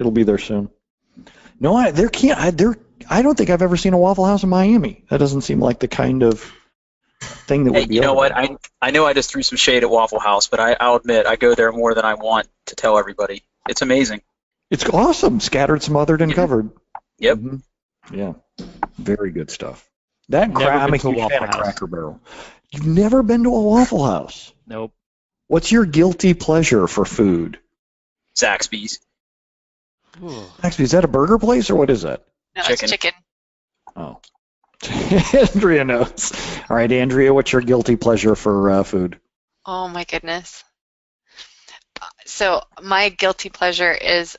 It'll be there soon. No, I don't think I've ever seen a Waffle House in Miami. That doesn't seem like the kind of thing that would be. You know over what? there. I know I just threw some shade at Waffle House, but I'll admit I go there more than I want to tell everybody. It's amazing. It's awesome. Scattered, smothered, and covered. Yep. Mm-hmm. Yeah. Very good stuff. I'm a huge fan of Cracker Barrel. You've never been to a Waffle House? Nope. What's your guilty pleasure for food? Zaxby's. Zaxby's, is that a burger place or what is that? No, Chicken. it's chicken. Oh. Andrea knows. All right, Andrea, what's your guilty pleasure for food? Oh my goodness. So my guilty pleasure is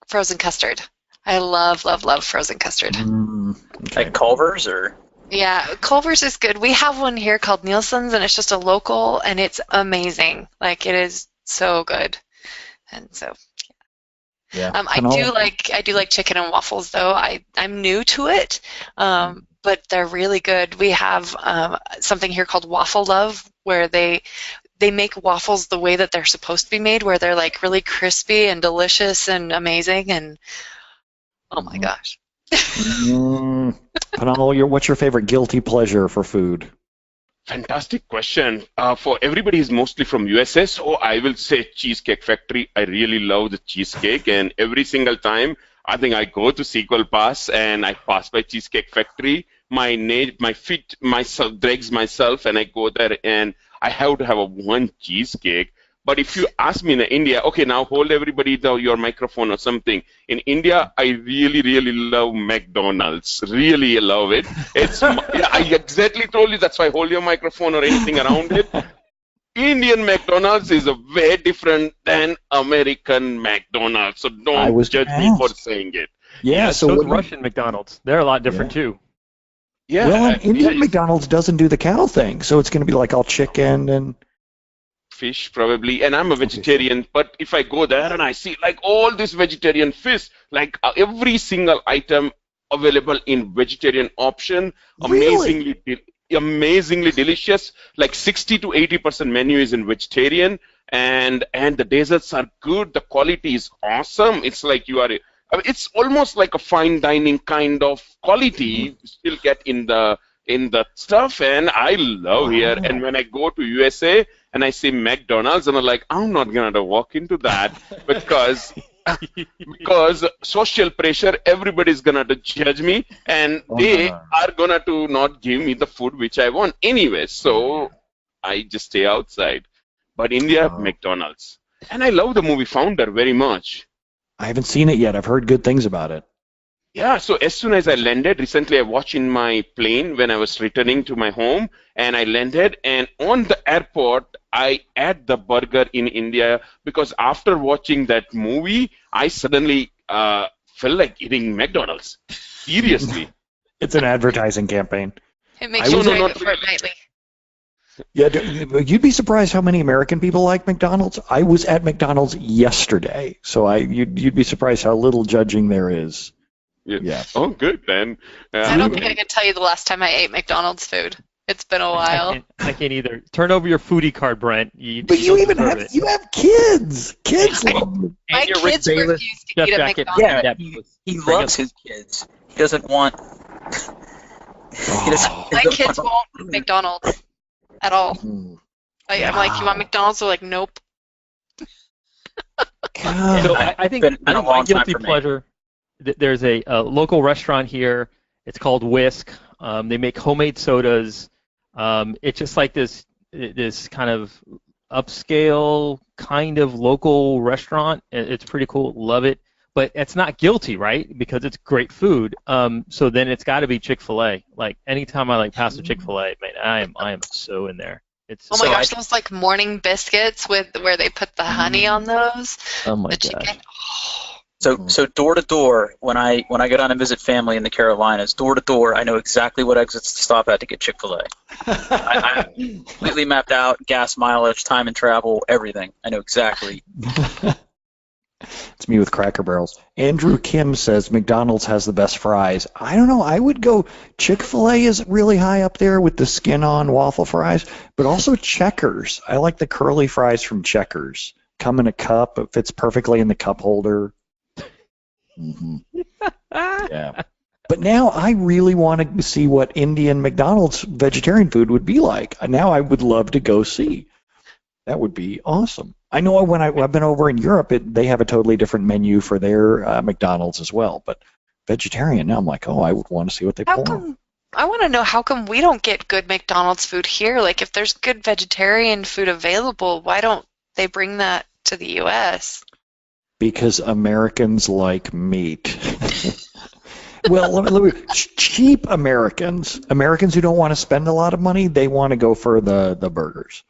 frozen custard. I love, love, love frozen custard. Okay. Like Culver's or? Yeah, Culver's is good. We have one here called Nielsen's, and it's just a local, and it's amazing. Like, it is so good. And so, Yeah. I do like chicken and waffles, though. I'm new to it, but they're really good. We have something here called Waffle Love, where they make waffles the way that they're supposed to be made, where they're like really crispy and delicious and amazing. And oh my gosh. Pinal, what's your favorite guilty pleasure for food? Fantastic question. For everybody who's mostly from USA, so I will say Cheesecake Factory. I really love the cheesecake, and every single time I think I go to Sequel Pass and I pass by Cheesecake Factory, my feet myself drags myself, and I go there and I have to have one cheesecake. But if you ask me in India, okay, now hold everybody your microphone or something. In India, I really, really love McDonald's. Really love it. I exactly told you that's why hold your microphone or anything around it. Indian McDonald's is a very different than American McDonald's. So don't judge me for saying it. Yeah, so Russian McDonald's. They're a lot different too. Yeah. Well, Indian McDonald's doesn't do the cow thing, so it's going to be like all chicken and fish probably, and I'm a vegetarian, but if I go there and I see like all this vegetarian fish, like every single item available in vegetarian option, Really? amazingly delicious, like 60 to 80% menu is in vegetarian, and the desserts are good, the quality is awesome. It's like it's almost like a fine dining kind of quality you still get in the stuff, and I love here. And when I go to USA and I see McDonald's, and I'm like, I'm not gonna walk into that because social pressure, everybody's gonna judge me, and they are gonna to not give me the food which I want anyway. So I just stay outside. But India, McDonald's, and I love the movie Founder very much. I haven't seen it yet. I've heard good things about it. Yeah, so as soon as I landed, recently I watched in my plane when I was returning to my home, and I landed, and on the airport, I ate the burger in India because after watching that movie, I suddenly felt like eating McDonald's. Seriously. It's an advertising campaign. It makes you crave it fortnightly. Yeah, you'd be surprised how many American people like McDonald's. I was at McDonald's yesterday, so you'd be surprised how little judging there is. Yeah. Oh, good then. I don't think I can tell you the last time I ate McDonald's food. It's been a while. I can't either. Turn over your foodie card, Brent. But you have kids. Kids love it. My kids refuse to eat at McDonald's. Yeah, he loves his kids. He doesn't want. My kids won't eat McDonald's at all. I'm like, you want McDonald's? They're like, nope. So I think my guilty pleasure. There's a local restaurant here. It's called Whisk. They make homemade sodas. It's just like this kind of upscale kind of local restaurant. It's pretty cool. Love it. But it's not guilty, right? Because it's great food. So then it's got to be Chick-fil-A. Like anytime I pass a Chick-fil-A, man, I am so in there. Oh my gosh, those like morning biscuits where they put the honey on those. Oh my gosh. So door to door, when I go down and visit family in the Carolinas, door to door, I know exactly what exits to stop at to get Chick-fil-A. I completely mapped out gas mileage, time and travel, everything. I know exactly. It's me with Cracker Barrels. Andrew Kim says McDonald's has the best fries. I don't know. I would go Chick-fil-A is really high up there with the skin-on waffle fries, but also Checkers. I like the curly fries from Checkers. Come in a cup. It fits perfectly in the cup holder. Mm-hmm. Yeah. But now I really want to see what Indian McDonald's vegetarian food would be like. Now I would love to go see. That would be awesome. I know when I've been over in Europe, they have a totally different menu for their McDonald's as well. But vegetarian, now I'm like, oh, I would want to see what they pull off. I want to know how come we don't get good McDonald's food here? Like, if there's good vegetarian food available, why don't they bring that to the U.S.? Because Americans like meat. Well, let me, cheap Americans who don't want to spend a lot of money, they want to go for the burgers.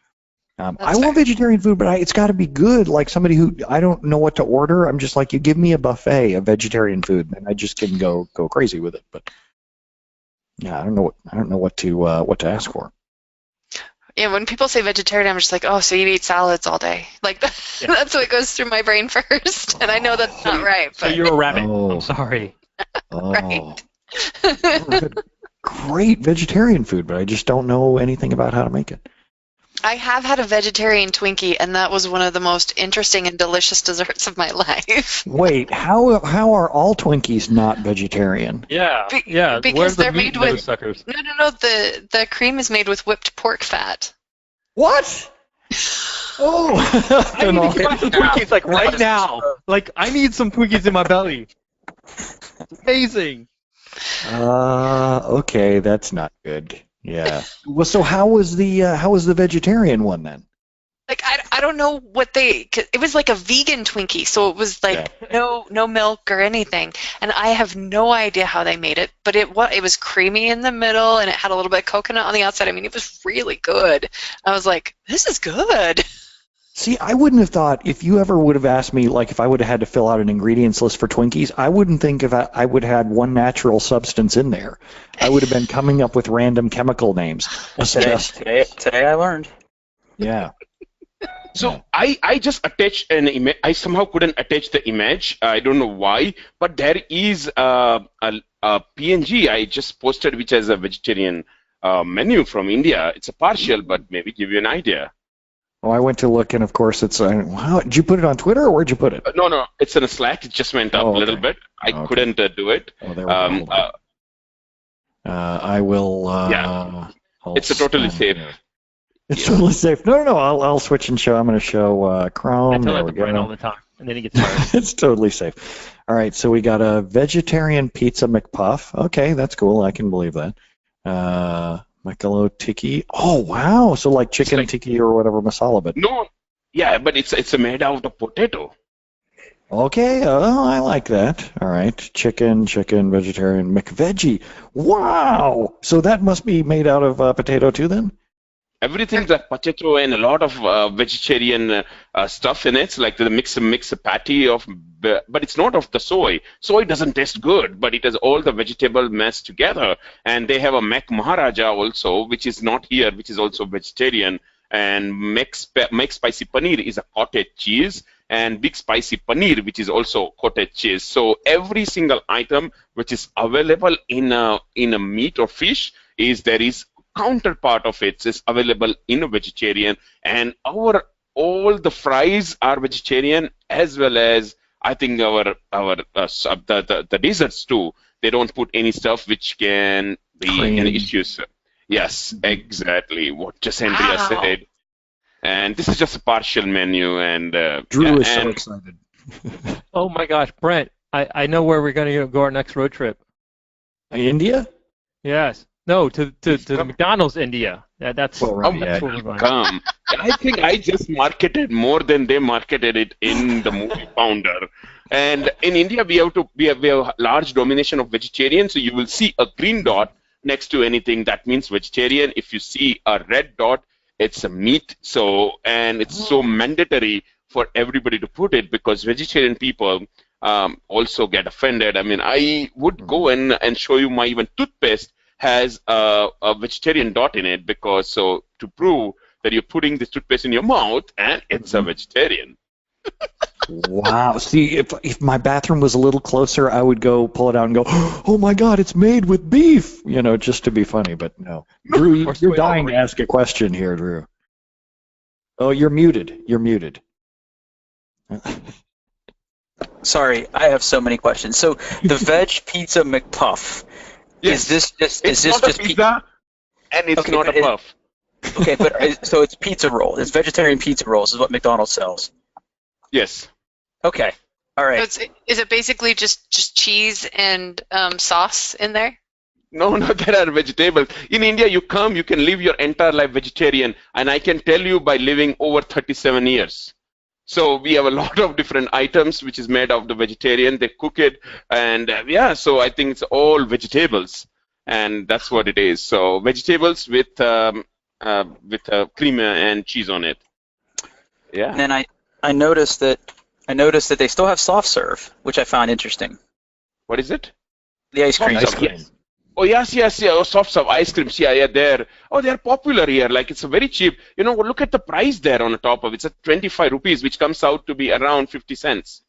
I want vegetarian food, but it's got to be good. Like somebody who I don't know what to order, I'm just like, you give me a buffet of vegetarian food, and I just can go crazy with it. But yeah, I don't know what to ask for. Yeah, when people say vegetarian, I'm just like, oh, so you eat salads all day? Like that's what goes through my brain first, and I know that's not right. But. So you're a rabbit. I'm sorry. Right. Great vegetarian food, but I just don't know anything about how to make it. I have had a vegetarian Twinkie, and that was one of the most interesting and delicious desserts of my life. Wait, how are all Twinkies not vegetarian? Yeah, because where's they're the meat made with suckers? No. The cream is made with whipped pork fat. What? Oh, I need to get some Twinkies like right now. Like I need some Twinkies in my belly. Amazing. Okay, that's not good. Yeah. Well, so how was the vegetarian one then? Like I don't know what it was like a vegan Twinkie, so it was like no milk or anything, and I have no idea how they made it, but it was creamy in the middle and it had a little bit of coconut on the outside. I mean, it was really good. I was like, this is good. See, I wouldn't have thought, if you ever would have asked me, like if I would have had to fill out an ingredients list for Twinkies, I wouldn't think if I would have had one natural substance in there. I would have been coming up with random chemical names. Today I learned. Yeah. So I just attached an image. I somehow couldn't attach the image. I don't know why, but there is a PNG I just posted which has a vegetarian menu from India. It's a partial, but maybe give you an idea. Oh, I went to look, and of course it's. Wow, did you put it on Twitter, or where'd you put it? No, it's in a Slack. It just went up a little bit. I couldn't do it. Oh, there we go. I will. Yeah, it's totally safe. It's totally safe. No. I'll switch and show. I'm going to show Chrome. I tell there it we to go. Brian all the time, and then he gets tired. It's totally safe. All right, so we got a vegetarian pizza McPuff. Okay, that's cool. I can believe that. Makalo tikki. Oh wow! So like chicken tikki or whatever masala, but no, yeah, but it's made out of potato. Okay, I like that. All right, chicken, vegetarian McVeggie. Wow! So that must be made out of potato too, then? Everything's a potato and a lot of vegetarian stuff in it, like the mix a patty of, but it's not of the soy. Soy doesn't taste good, but it has all the vegetable mashed together. And they have a Mac Maharaja also, which is not here, which is also vegetarian. And Mac Spicy Paneer is a cottage cheese, and Big Spicy Paneer, which is also cottage cheese. So every single item which is available in a meat or fish there is counterpart of it is available in a vegetarian, and all the fries are vegetarian, as well as I think the desserts too. They don't put any stuff which can be any issues. Yes, exactly what just Andrea said. And this is just a partial menu, and Drew is so excited. Oh my gosh, Brent! I know where we're going to go our next road trip. India? Yes. No, to the McDonald's India. That's where we're going. Come. I think I just marketed more than they marketed it in the movie Founder. And in India, we have a large domination of vegetarian. So you will see a green dot next to anything that means vegetarian. If you see a red dot, it's a meat. And it's so mandatory for everybody to put it, because vegetarian people also get offended. I mean, I would go and show you my even toothpaste has a vegetarian dot in it, because to prove that you're putting this toothpaste in your mouth and it's a vegetarian. Wow. See, if my bathroom was a little closer, I would go pull it out and go, oh my God, it's made with beef, just to be funny, but no. Drew, you're dying to ask a question here, Drew. Oh, you're muted. Sorry, I have so many questions. So the veg pizza McPuff, Yes. is this not just a pizza, and it's not a puff. Okay, but so it's pizza roll. It's vegetarian pizza rolls is what McDonald's sells. Yes. Okay. All right. So is it basically just cheese and sauce in there? No, there are vegetables. In India, you can live your entire life vegetarian, and I can tell you by living over 37 years. So we have a lot of different items which is made of the vegetarian. They cook it, and so I think it's all vegetables, and that's what it is. So vegetables with cream and cheese on it. Yeah. And then I noticed that they still have soft serve, which I found interesting. What is it? The ice cream. Ice cream. Yes. Oh, yes. Oh, soft serve ice creams. Yeah, they're popular here. Like, it's very cheap. Look at the price there on the top of it. It's at 25 rupees, which comes out to be around 50 cents.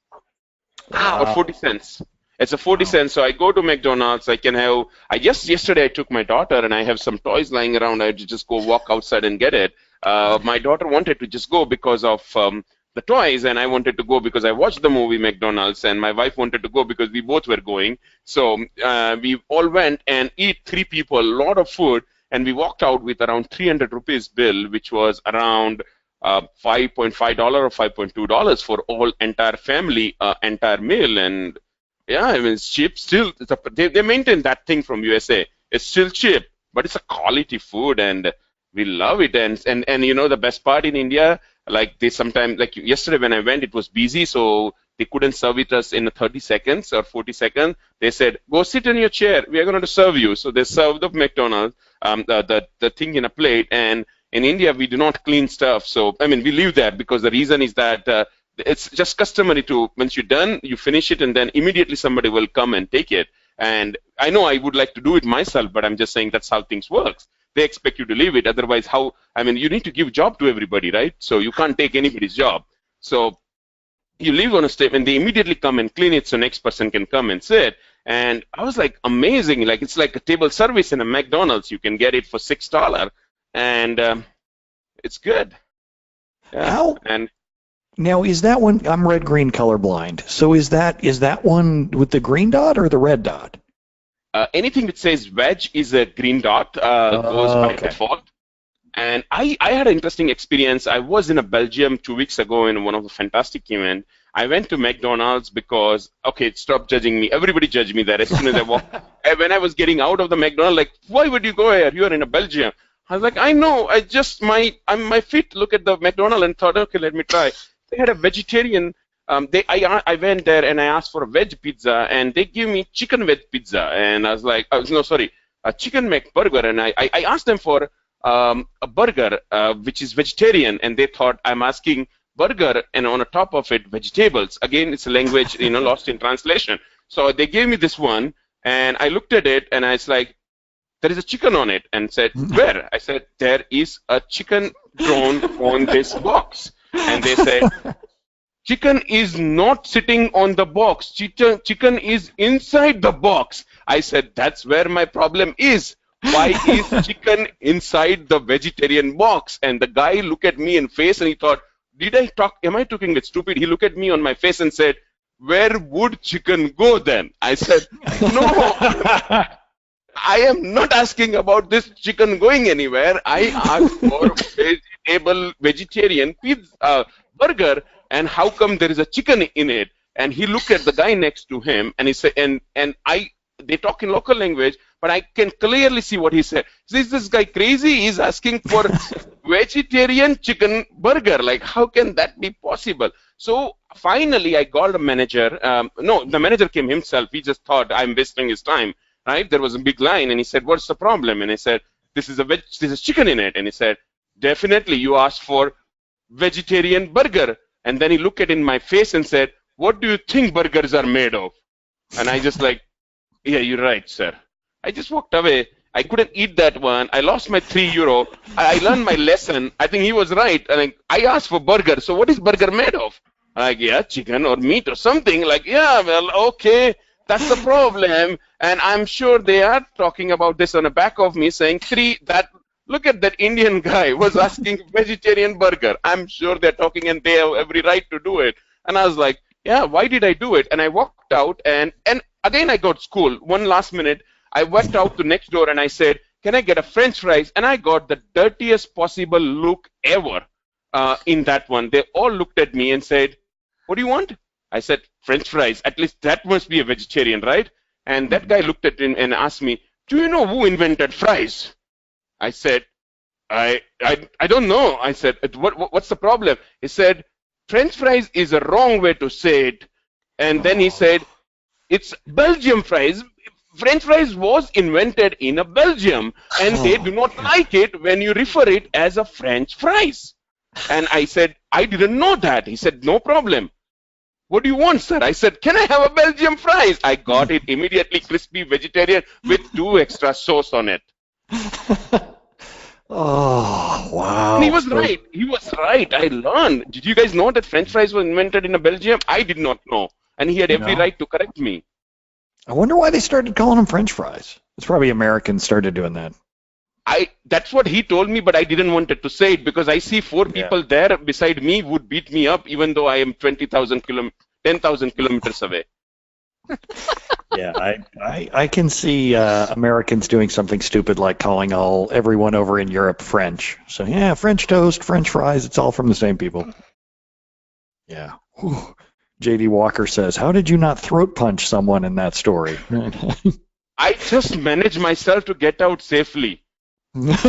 Wow. Or 40 cents. It's a 40 cents. So I go to McDonald's. Yesterday I took my daughter, and I have some toys lying around. I had to just go walk outside and get it. My daughter wanted to just go because of the toys, and I wanted to go because I watched the movie McDonald's, and my wife wanted to go because we both were going. So we all went and eat 3 people, a lot of food, and we walked out with around 300 rupees bill, which was around $5.5 or $5.2 for all entire family, entire meal. And yeah, I mean, it's cheap still. They maintain that thing from USA. It's still cheap, but it's a quality food, and we love it. And the best part in India, like they sometimes, like yesterday when I went, it was busy, so they couldn't serve it us in 30 seconds or 40 seconds. They said, go sit in your chair. We are going to serve you. So they served the McDonald's, the thing in a plate. And in India, we do not clean stuff. So, I mean, we leave that because the reason is that it's just customary to, once you're done, you finish it, and then immediately somebody will come and take it. And I know I would like to do it myself, but I'm just saying that's how things work. They expect you to leave it. Otherwise, you need to give job to everybody, right? So you can't take anybody's job. So you leave on a statement, they immediately come and clean it so next person can come and sit. And I was like, amazing. Like, it's like a table service in a McDonald's. You can get it for $6, and it's good. Yeah. Now, is that one, I'm red-green colorblind, so is that one with the green dot or the red dot? Anything that says veg is a green dot, goes by default. And I had an interesting experience. I was in Belgium 2 weeks ago in one of the fantastic events. I went to McDonald's because, stop judging me. Everybody judged me there as soon as I walked. When I was getting out of the McDonald's, like, why would you go here? You are in Belgium. I was like, I know. My feet look at the McDonald's and thought, okay, let me try. They had a vegetarian. I went there and I asked for a veg pizza, and they gave me chicken veg pizza, and I was like, a chicken McBurger, and I asked them for a burger which is vegetarian, and they thought I'm asking burger and on the top of it vegetables. Again, it's a language lost in translation. So they gave me this one, and I looked at it, and I was like, there is a chicken on it, and said, where? I said, there is a chicken drawn on this box, and they said, chicken is not sitting on the box. Chicken is inside the box. I said, that's where my problem is. Why is chicken inside the vegetarian box? And the guy looked at me in face and he thought, am I talking that stupid? He looked at me on my face and said, where would chicken go then? I said, no, I am not asking about this chicken going anywhere. I asked for vegetarian pizza, burger, and how come there is a chicken in it? And he looked at the guy next to him, and he said, they talk in local language, but I can clearly see what he said. Is this guy crazy? He's asking for vegetarian chicken burger. Like, how can that be possible? So finally, I called a manager. The manager came himself. He just thought I'm wasting his time. Right? There was a big line, and he said, "What's the problem?" And I said, "This is chicken in it." And he said, "Definitely, you asked for vegetarian burger." And then he looked at in my face and said, "What do you think burgers are made of?" And I just like, "Yeah, you're right, sir." I just walked away. I couldn't eat that one. I lost my €3. I learned my lesson. I think he was right. I asked for burger. So what is burger made of? Like, yeah, chicken or meat or something. Like, yeah, well, okay. That's the problem. And I'm sure they are talking about this on the back of me saying, look at that Indian guy was asking vegetarian burger. I'm sure they're talking and they have every right to do it. And I was like, yeah, why did I do it? And I walked out, and again I got schooled. One last minute, I went out to next door and I said, can I get a French fries? And I got the dirtiest possible look ever in that one. They all looked at me and said, what do you want? I said, French fries. At least that must be a vegetarian, right? And that guy looked at him and asked me, do you know who invented fries? I said, I don't know. I said, what's the problem? He said, French fries is a wrong way to say it. And then he said, it's Belgium fries. French fries was invented in a Belgium, and they do not like it when you refer it as a French fries. And I said, I didn't know that. He said, no problem. What do you want, sir? I said, can I have a Belgium fries? I got it immediately, crispy vegetarian with 2 extra sauce on it. Oh, wow. And he was right. He was right. I learned. Did you guys know that French fries were invented in a Belgium? I did not know. And he had every right to correct me. I wonder why they started calling them French fries. It's probably Americans started doing that. That's what he told me, but I didn't want to say it because I see 4 people there beside me would beat me up even though I am 10,000 kilometers away. Yeah, I can see Americans doing something stupid like calling everyone over in Europe French. So yeah, French toast, French fries, it's all from the same people. Yeah. Whew. J.D. Walker says, how did you not throat punch someone in that story? I just managed myself to get out safely. That's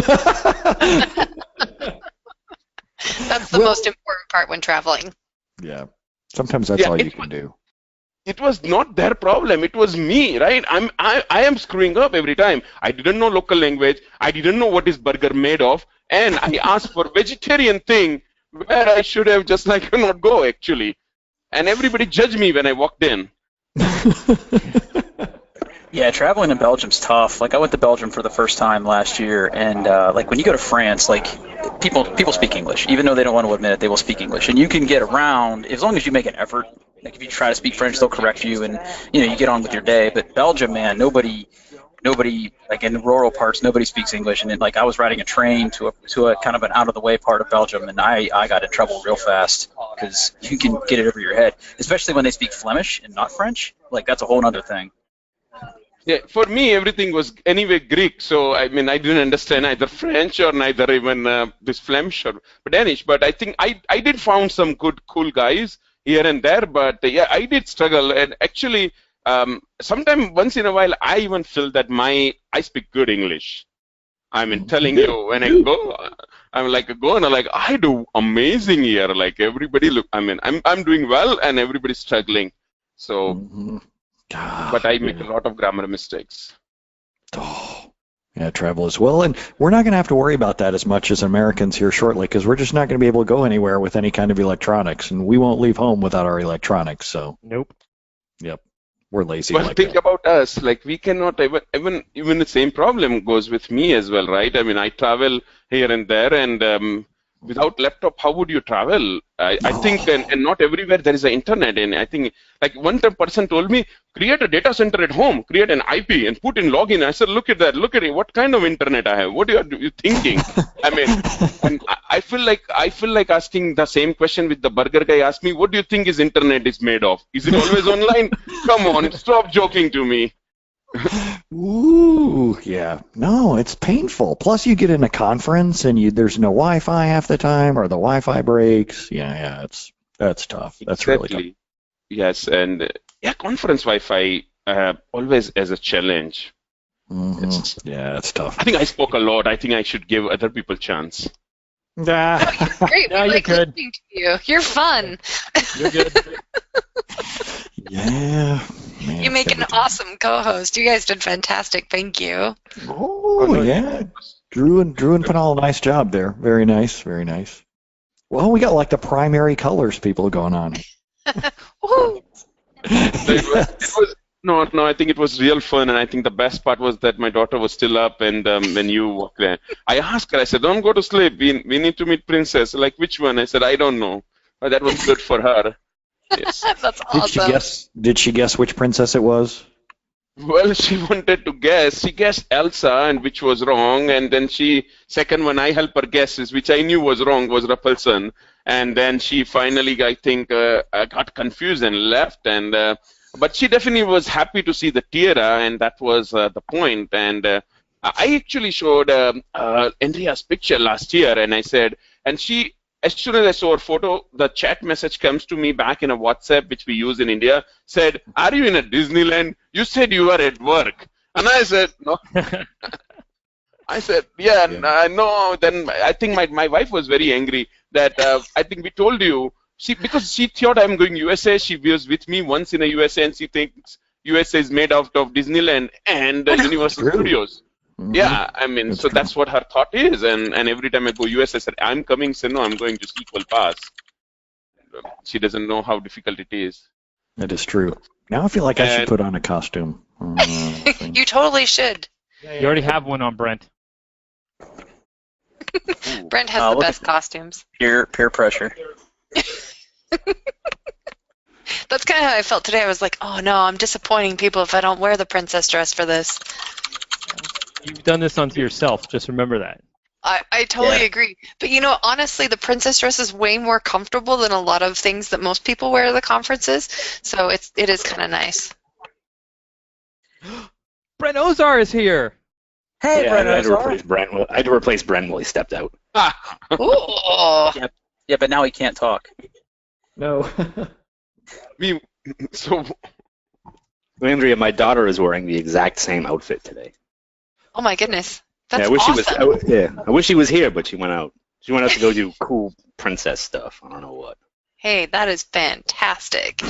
the most important part when traveling. Yeah. Sometimes that's all you can do. It was not their problem. It was me, right? I am screwing up every time. I didn't know local language. I didn't know what is burger made of. And I asked for vegetarian thing where I should have just not go, actually. And everybody judged me when I walked in. Yeah, traveling in Belgium's tough. I went to Belgium for the first time last year, and when you go to France, people speak English. Even though they don't want to admit it, they will speak English. And you can get around as long as you make an effort. If you try to speak French, they'll correct you, and you get on with your day. But Belgium, man, nobody in the rural parts, nobody speaks English. And I was riding a train to a kind of an out of the way part of Belgium, and I got in trouble real fast because you can get it over your head, especially when they speak Flemish and not French. That's a whole other thing. Yeah, for me, everything was anyway Greek, so I didn't understand either French or neither even this Flemish or Danish. But I think I did found some good, cool guys here and there. But yeah, I did struggle, and actually, sometimes once in a while, I even feel that I speak good English. Telling you when I go, I do amazing here. Everybody look, I'm doing well, and everybody's struggling. So. Mm-hmm. But I make a lot of grammar mistakes. Oh, yeah, travel as well. And we're not going to have to worry about that as much as Americans here shortly because we're just not going to be able to go anywhere with any kind of electronics. And we won't leave home without our electronics. So. Nope. Yep. We're lazy. Well, think about us. We cannot even the same problem goes with me as well, right? I travel here and there, and without laptop, how would you travel? I think, and not everywhere there is an internet. And I think, one person told me, create a data center at home, create an IP, and put in login. I said, look at that, what kind of internet I have? What are you thinking? And I feel like asking the same question with the burger guy asked me, what do you think his internet is made of? Is it always online? Come on, stop joking to me. Ooh, yeah. No, it's painful. Plus, you get in a conference and there's no Wi-Fi half the time, or the Wi-Fi breaks. Yeah, that's tough. That's exactly. Really tough. Yes, and conference Wi-Fi always as a challenge. Mm-hmm. It's tough. I think I spoke a lot. I think I should give other people a chance. You're great. No, you're good. Listening to you. You're fun. You're good. Yeah. Man, you make an awesome co-host. You guys did fantastic. Thank you. Oh, yeah. Drew and Pinal, nice job there. Very nice, very nice. Well, we got the primary colors people going on. Woo. No, I think it was real fun, and I think the best part was that my daughter was still up, and when you walked there, I asked her, I said, don't go to sleep, we need to meet Princess. Which one? I said, I don't know. But that was good for her. Yes. That's awesome. Did she guess which princess it was? Well, she wanted to guess. She guessed Elsa, and which was wrong. And then second one I helped her guess, which I knew was wrong, was Rapunzel. And then she finally, I think, got confused and left. And but she definitely was happy to see the tiara, and that was the point. And I actually showed Andrea's picture last year, and I said, and she. As soon as I saw her photo, the chat message comes to me back in a WhatsApp, which we use in India, said, "Are you in a Disneyland? You said you were at work." And I said, "No." I said, "Yeah, no." Then I think my wife was very angry that I think we told you, because she thought I'm going USA. She was with me once in a USA, and she thinks USA is made out of Disneyland and Universal Studios. Mm-hmm. Yeah, I mean, so that's what her thought is, and every time I go US, I said, "I'm coming," so no, I'm going to Sequel Pass. She doesn't know how difficult it is. That is true. Now I feel like I should put on a costume. You totally should. You already have one on, Brent. Brent has the best costumes. Peer pressure. That's kind of how I felt today. I was like, oh no, I'm disappointing people if I don't wear the princess dress for this. You've done this unto yourself. Just remember that. I totally agree. But honestly, the princess dress is way more comfortable than a lot of things that most people wear at the conferences. So it is kind of nice. Brent Ozar is here. Hey, Brent Ozar. I had to replace Brent while he stepped out. Ooh. Yeah, but now he can't talk. No. Andrea, my daughter is wearing the exact same outfit today. Oh my goodness, that's I wish awesome. I wish she was here, but she went out. She went out to go do cool princess stuff. I don't know what. Hey, that is fantastic.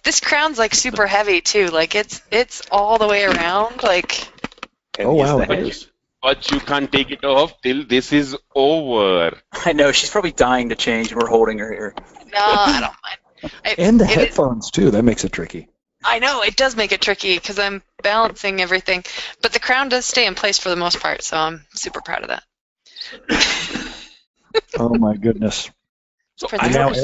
This crown's like super heavy too. Like it's all the way around. Like. Oh wow. But you can't take it off till this is over. I know, she's probably dying to change, and we're holding her here. No, I don't mind. And the headphones too. That makes it tricky. I know, it does make it tricky because I'm balancing everything. But the crown does stay in place for the most part, so I'm super proud of that. Oh my goodness. So I have to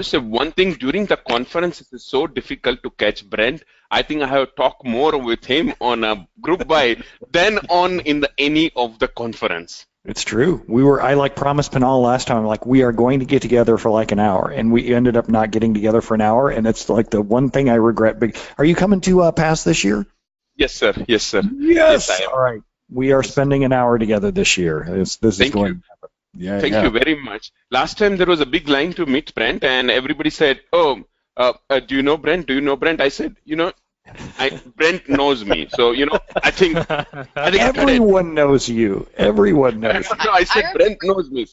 say one thing. During the conference, it is so difficult to catch Brent. I think I have to talk more with him on a GroupBy than in any of the conference. It's true. I promised Pinal last time, we are going to get together for like an hour, and we ended up not getting together for an hour, and it's like the one thing I regret. Are you coming to PASS this year? Yes, sir. Yes, sir. Yes. All right. We are spending an hour together this year. This is going to happen. Yeah. Thank you very much. Last time there was a big line to meet Brent, and everybody said, "Oh, do you know Brent? Do you know Brent?" I said, Brent knows me, so I think everyone knows you. Everyone knows. No, I said Brent knows me.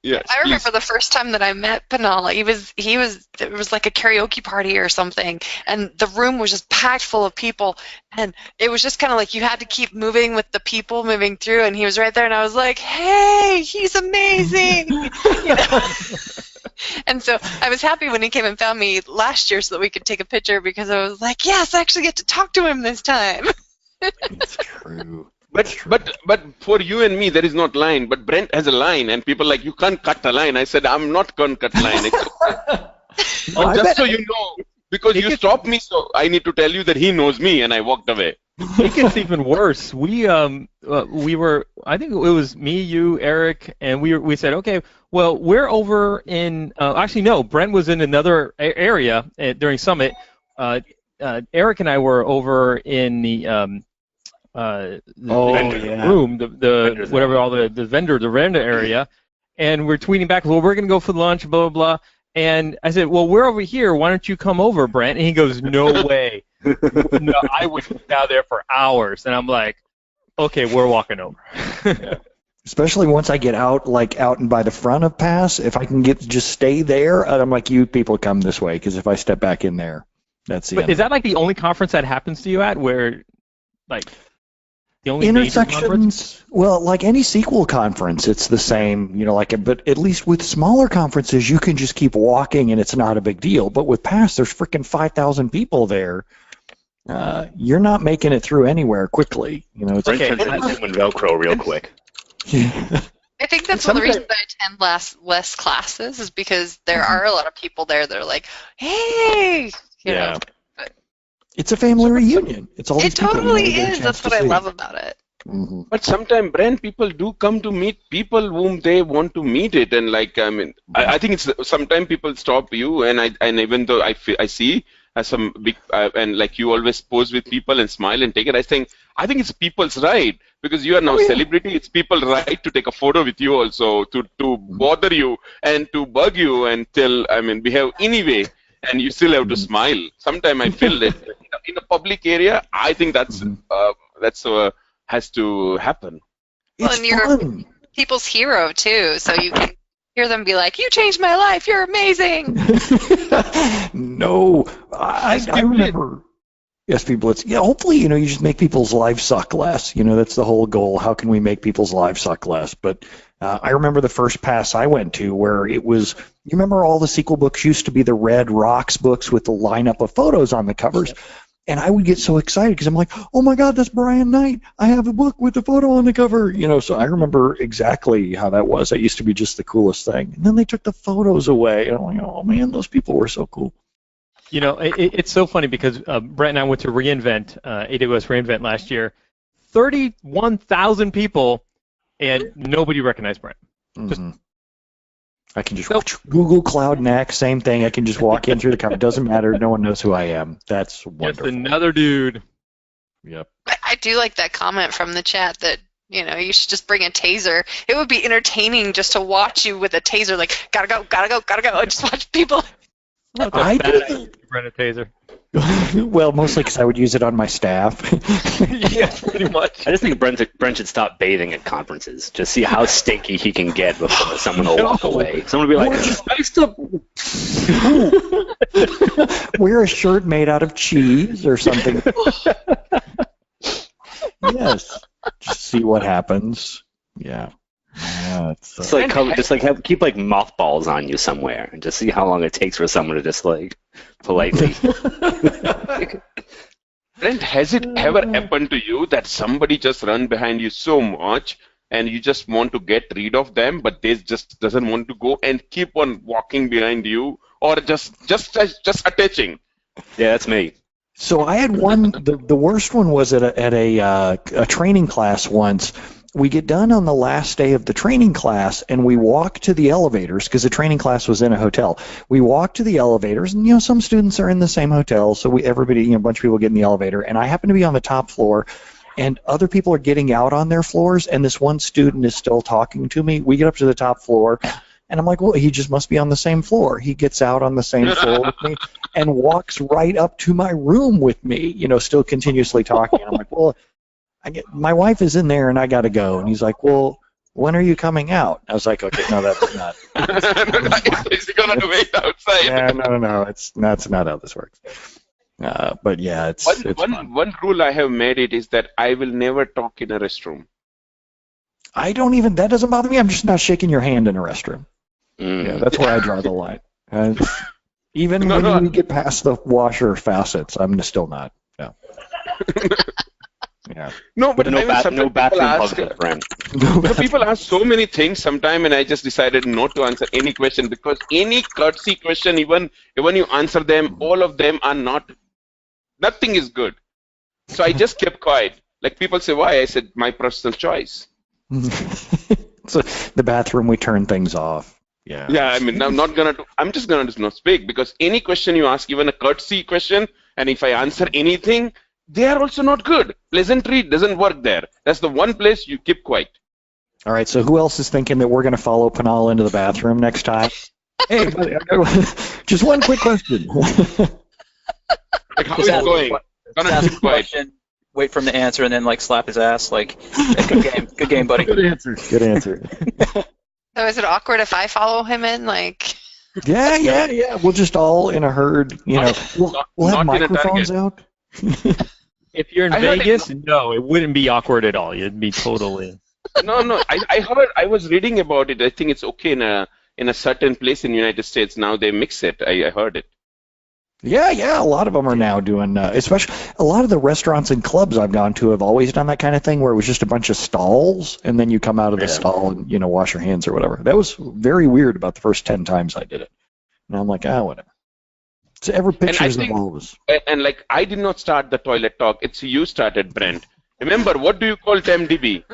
Yes. I remember the first time that I met Pinal. It was like a karaoke party or something, and the room was just packed full of people, and it was just kind of like you had to keep moving with the people moving through, and he was right there, and I was like, "Hey, he's amazing!" And so I was happy when he came and found me last year so that we could take a picture, because I was like, yes, I actually get to talk to him this time. It's true. But for you and me, there is not line. But Brent has a line, and people are like, you can't cut a line. I said, I'm not going to cut line. Just so you know, because you stopped me, so I need to tell you that he knows me, and I walked away. It gets even worse. We were, I think it was me, you, Eric, and we said, okay, well, we're over in, actually no, Brent was in another area during Summit. Eric and I were over in the room, the whatever, all the vendor area, and we're tweeting back, well, we're going to go for lunch, blah, blah, blah. And I said, well, we're over here. Why don't you come over, Brent? And he goes, no way. No, I would be down there for hours. And I'm like, okay, we're walking over. Yeah. Especially once I get out and by the front of PASS, if I can just stay there, I'm like, you people come this way, because if I step back in there, that's the end. Is that like the only conference that happens to you at, where, like, the only intersections? Well, like any sequel conference, it's the same, but at least with smaller conferences, you can just keep walking and it's not a big deal. But with PASS, there's freaking 5,000 people there. You're not making it through anywhere quickly. It's okay. Velcro real quick. I think that's one of the reasons I attend less classes is because there are a lot of people there that are like, hey, you know. But it's a family reunion. It's all these people. It totally is. That's what I love about it. Mm-hmm. But sometimes, Brent, people do come to meet people whom they want to meet it, and like I mean, I think it's sometimes people stop you, and even though I see some big and like you always pose with people and smile and take it, I think it's people's right because you are now celebrity. It's people's right to take a photo with you also, to bother you and to bug you and behave anyway, and you still have to smile. Sometimes I feel that in a public area, I think that's has to happen. Well, and you're people's hero too, so you can hear them be like, "You changed my life. You're amazing." No, I remember SP Blitz. Yeah, hopefully, you just make people's lives suck less. That's the whole goal. How can we make people's lives suck less? But I remember the first pass I went to where it was. You remember all the sequel books used to be the red rocks books with the lineup of photos on the covers. And I would get so excited because I'm like, oh my God, that's Brian Knight. I have a book with the photo on the cover. So I remember exactly how that was. That used to be just the coolest thing. And then they took the photos away. And I'm like, oh man, those people were so cool. It's so funny because Brent and I went to reInvent, AWS reInvent last year. 31,000 people, and nobody recognized Brent. I can just Google Cloud next, same thing. I can just walk in through the cover. It doesn't matter. No one knows who I am. That's wonderful. Just another dude. Yep. I do like that comment from the chat that, you should just bring a taser. It would be entertaining just to watch you with a taser, like, gotta go, and just watch people. I bring a taser. Well, mostly because I would use it on my staff. Yeah, pretty much. I just think Brent should stop bathing at conferences. Just see how stinky he can get before someone will walk away. Someone will be like, "Nice to wear a shirt made out of cheese or something." Yes, just see what happens. Yeah. Yeah, keep like mothballs on you somewhere and just see how long it takes for someone to just like politely. Brent, has it ever happened to you that somebody just run behind you so much and you just want to get rid of them, but they just doesn't want to go and keep on walking behind you, or just attaching? Yeah, that's me. So I had one. The worst one was at a training class once. We get done on the last day of the training class, and we walk to the elevators because the training class was in a hotel. We walk to the elevators, and some students are in the same hotel, so everybody, a bunch of people get in the elevator, and I happen to be on the top floor, and other people are getting out on their floors, and this one student is still talking to me. We get up to the top floor, and I'm like, well, he just must be on the same floor. He gets out on the same floor with me and walks right up to my room with me, still continuously talking. I'm like, well, my wife is in there and I got to go. And he's like, well, when are you coming out? I was like, okay, no, that's not. He's going to wait outside. Yeah, no, that's not how this works. But yeah, it's fun. One rule I have made it is that I will never talk in a restroom. That doesn't bother me. I'm just not shaking your hand in a restroom. Yeah, that's where I draw the line. Even when we get past the washer facets, I'm still not. No. Yeah. No, but no bathroom hugs with a friend. People ask so many things sometime, and I just decided not to answer any question because any courtesy question, even when you answer them, all of them are nothing is good. So I just kept quiet. Like people say, why? I said, my personal choice. So the bathroom, we turn things off. Yeah. Yeah, I'm just gonna not speak because any question you ask, even a courtesy question, and if I answer anything, they are also not good. Pleasantry doesn't work there. That's the one place you keep quiet. All right, so who else is thinking that we're going to follow Pinal into the bathroom next time? Hey, just one quick question. Like, how is it going? Ask a question, wait for him to answer, and then slap his ass. Good game, buddy. Good answer. So is it awkward if I follow him in? Yeah. We'll just all in a herd. We'll have microphones out. If you're in Vegas, no, it wouldn't be awkward at all. It'd be totally. No. I heard. I was reading about it. I think it's okay in a certain place in the United States. Now they mix it. I heard it. Yeah. A lot of them are now doing, especially a lot of the restaurants and clubs I've gone to have always done that kind of thing where it was just a bunch of stalls and then you come out of the stall and, wash your hands or whatever. That was very weird about the first 10 times I did it. And I'm like, whatever. So every picture is involved. And like, I did not start the toilet talk. It's you started, Brent. Remember, what do you call TMDB?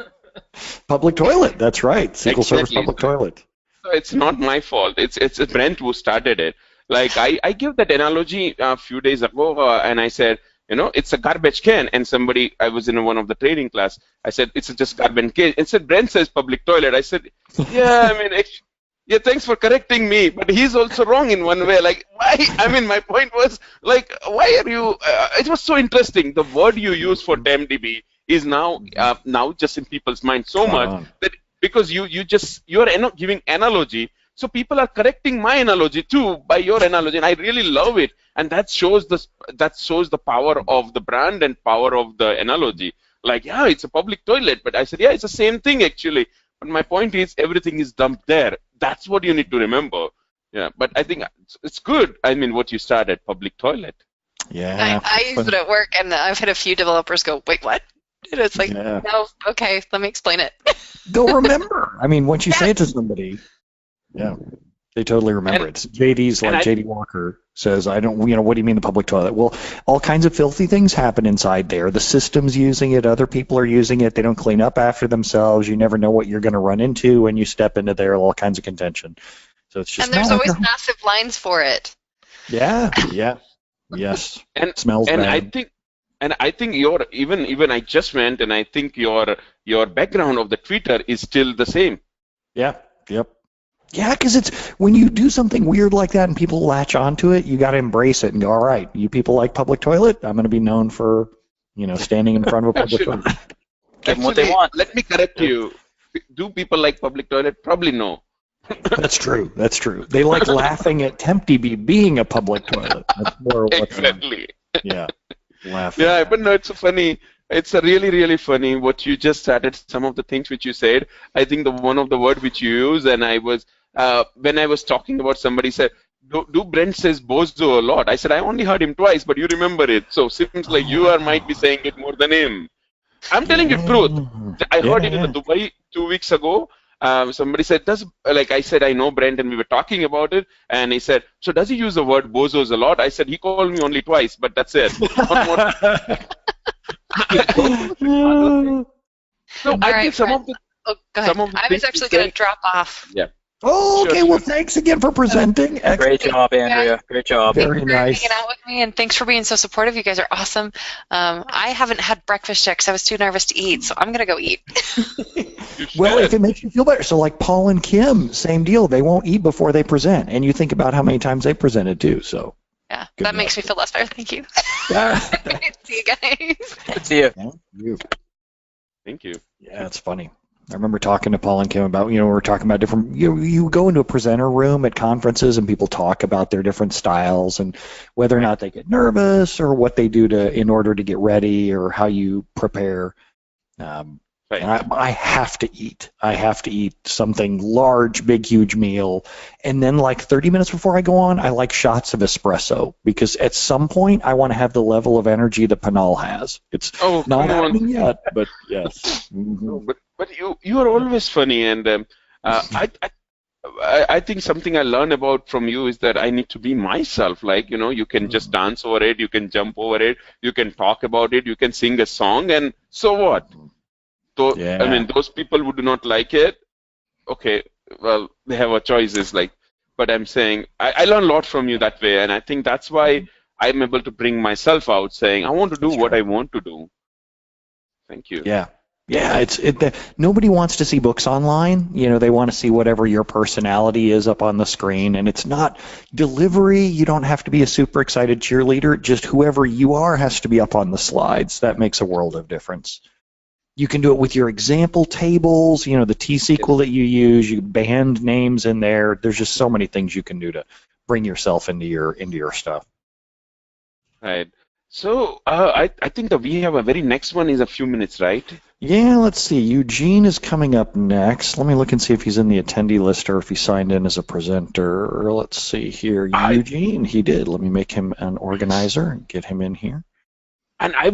Public toilet. That's right. Single service public toilet. So it's not my fault. It's Brent who started it. Like I gave that analogy a few days ago, and I said, it's a garbage can. And I was in one of the training class. I said, it's just garbage can. And said, Brent says public toilet. I said, yeah, yeah, thanks for correcting me. But he's also wrong in one way. Like, why? My point was, like, why are you? It was so interesting. The word you use for TMDB is now just in people's mind so much that because you are giving analogy. So people are correcting my analogy too by your analogy, and I really love it. And that shows the power of the brand and power of the analogy. Like, yeah, it's a public toilet, but I said, yeah, it's the same thing actually. But my point is, everything is dumped there. That's what you need to remember. Yeah, but I think it's good. What you started, public toilet. Yeah. I use it at work, and I've had a few developers go, wait, what? And it's like, no, okay, let me explain it. They'll remember. Once you say it to somebody. Yeah, they totally remember it. JD's like JD Walker says, I don't, what do you mean the public toilet? Well, all kinds of filthy things happen inside there. The system's using it. Other people are using it. They don't clean up after themselves. You never know what you're going to run into when you step into there. All kinds of contention. So it's just. And there's always massive lines for it. Yeah. Yes. And it smells bad. I think your even I just went, and I think your background of the Twitter is still the same. Yeah. Yep. Yeah, because it's when you do something weird like that and people latch onto it, you got to embrace it and go, all right, you people like public toilet? I'm going to be known for, standing in front of a public toilet. Give them what they want. Let me correct you. Do people like public toilet? Probably no. That's true. They like laughing at TempDB being a public toilet. That's more what's exactly. Yeah, laughing. Yeah, but no, it's funny. It's a really, really funny what you just started. Some of the things which you said. I think one of the word which you use, and I was when I was talking about, somebody said, "Do Brent says bozo a lot?" I said, "I only heard him twice, but you remember it." So seems like you might be saying it more than him. I'm telling you the truth. I heard it in Dubai 2 weeks ago. Somebody said, I said, I know Brent, and we were talking about it, and he said, so does he use the word bozos a lot? I said, he called me only twice, but that's it. So I think some of the. Oh, go ahead. I was actually going to drop off. Yeah. Oh, okay. Sure. Well, thanks again for presenting. Great job, Andrea. Great job. Very nice. Hanging out with me, and thanks for being so supportive. You guys are awesome. I haven't had breakfast yet because I was too nervous to eat, so I'm going to go eat. Well, if it makes you feel better. So like Paul and Kim, same deal. They won't eat before they present. And you think about how many times they presented too. So. Yeah, that makes me feel less better. Thank you. See you guys. Good to see you. Thank you. Yeah, it's funny. I remember talking to Paul and Kim about, we were talking about different, you go into a presenter room at conferences and people talk about their different styles and whether or not they get nervous or what they do in order to get ready or how you prepare. Right. And I have to eat. I have to eat something large, big, huge meal. And then like 30 minutes before I go on, I like shots of espresso because at some point I want to have the level of energy that Pinal has. It's not happening yet, but yes. Mm-hmm. No, but you are always funny, and I think something I learned about from you is that I need to be myself. Like, you can just dance over it, you can jump over it, you can talk about it, you can sing a song, and so what? So, yeah. Those people who do not like it, okay, well, they have a choices. But I'm saying I learn a lot from you that way, and I think that's why I'm able to bring myself out, saying I want to do what I want to do. Thank you. Yeah. Yeah, nobody wants to see books online. They want to see whatever your personality is up on the screen, and it's not delivery. You don't have to be a super excited cheerleader. Just whoever you are has to be up on the slides. That makes a world of difference. You can do it with your example tables, the T-SQL that you use, you band names in there. There's just so many things you can do to bring yourself into your stuff. Right. So I think that we have a very next one is a few minutes, right? Yeah, let's see. Eugene is coming up next. Let me look and see if he's in the attendee list or if he signed in as a presenter. Or let's see here. Eugene, he did. Let me make him an organizer and get him in here. And I would